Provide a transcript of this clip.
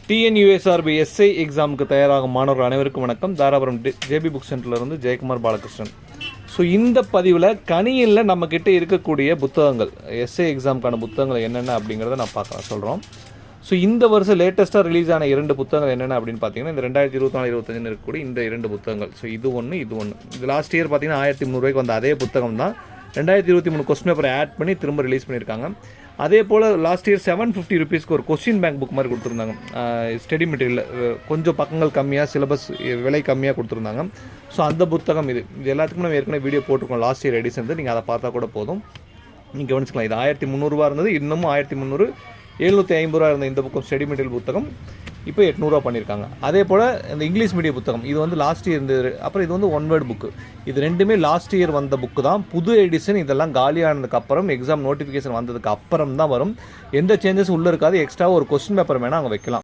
TNUSRB SI எக்ஸாமுக்கு தயாராகும் மாணவர்கள் அனைவருக்கும் வணக்கம். தாராபுரம் ஜேபி புக் சென்டர்லேருந்து ஜெயக்குமார் பாலகிருஷ்ணன். ஸோ இந்த பதிவில் கணியில் நம்மக்கிட்ட இருக்கக்கூடிய புத்தகங்கள், எஸ்ஐ எக்ஸாமுக்கான புத்தகங்கள் என்னென்ன அப்படிங்கிறத நான் சொல்கிறோம். ஸோ இந்த வருஷம் லேட்டஸ்ட்டாக ரிலீஸ் ஆன 2 புத்தகங்கள் என்னென்ன அப்படின்னு பார்த்தீங்கன்னா, இந்த 2024-25 இருக்கக்கூடிய இந்த 2 புத்தகங்கள். ஸோ இது ஒன்று, இது லாஸ்ட் இயர் பார்த்தீங்கன்னா 1300 வந்த அதே புத்தகம் தான் 2023 கொஸ்டின் பேப்பரை ஆட் பண்ணி திரும்ப ரிலீஸ் பண்ணியிருக்காங்க. அதே போல் லாஸ்ட் இயர் 750 ரூபீஸ்க்கு ஒரு கொஸ்டின் பேங்க் புக் மாதிரி கொடுத்துருந்தாங்க. ஸ்டடி மெட்டீரியல் கொஞ்சம் பக்கங்கள் கம்மியாக, சிலபஸ் விலை கம்மியாக கொடுத்துருந்தாங்க. ஸோ அந்த புத்தகம் இது எல்லாத்துக்கும் நம்ம ஏற்கனவே வீடியோ போட்டிருக்கோம். லாஸ்ட் இயர் எடிஷன் நீங்கள் அதை பார்த்தா கூட போதும், நீங்கள் கவனிச்சிக்கலாம். இது 1300 இருந்தது, இன்னமும் 1300 750 இருந்த இந்த புக்கம் ஸ்டடி மெட்டீரியல் புத்தகம் இப்போ 800 பண்ணியிருக்காங்க. அதே போல் இந்த இங்கிலீஷ் மீடியம் புத்தகம் இது வந்து லாஸ்ட் இயர் இருந்தது. அப்புறம் இது வந்து 1 வேர்ட் புக்கு. இது ரெண்டுமே லாஸ்ட் இயர் வந்த புக்கு தான். புது எடிஷன் இதெல்லாம் காலியானதுக்கு அப்புறம், எக்ஸாம் நோட்டிஃபிகேஷன் வந்ததுக்கு அப்புறம் தான் வரும். எந்த சேஞ்சஸ் உள்ளே இருக்காது. எக்ஸ்ட்ரா ஒரு கொஸ்டின் பேப்பர் வேணால் அங்கே வைக்கலாம்.